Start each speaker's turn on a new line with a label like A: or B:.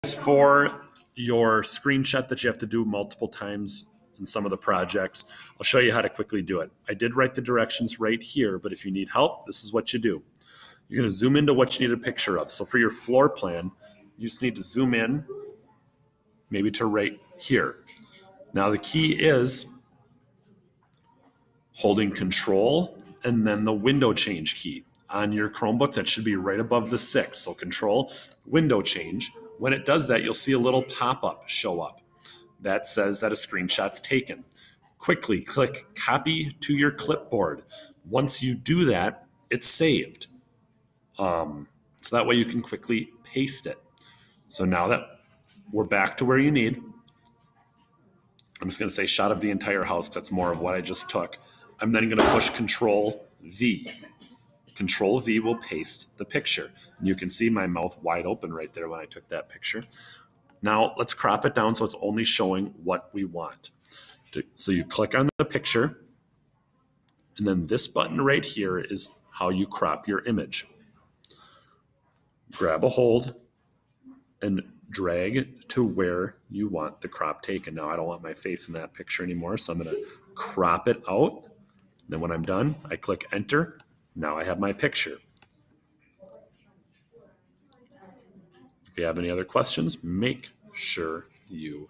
A: For your screenshot that you have to do multiple times in some of the projects, I'll show you how to quickly do it. I did write the directions right here, but if you need help, this is what you do. You're going to zoom into what you need a picture of. So for your floor plan, you just need to zoom in maybe to right here. Now the key is holding Control and then the window change key. On your Chromebook, that should be right above the 6. So Control, window change. When it does that, you'll see a little pop-up show up that says that a screenshot's taken. Quickly click Copy to your clipboard. Once you do that, it's saved. So that way you can quickly paste it. So now that we're back to where you need, I'm just going to say shot of the entire house because that's more of what I just took. I'm then going to push Control V. Control V will paste the picture. And you can see my mouth wide open right there when I took that picture. Now let's crop it down so it's only showing what we want. So you click on the picture, and then this button right here is how you crop your image. Grab a hold and drag to where you want the crop taken. Now I don't want my face in that picture anymore, so I'm going to crop it out. Then when I'm done, I click Enter. Now I have my picture. If you have any other questions, make sure you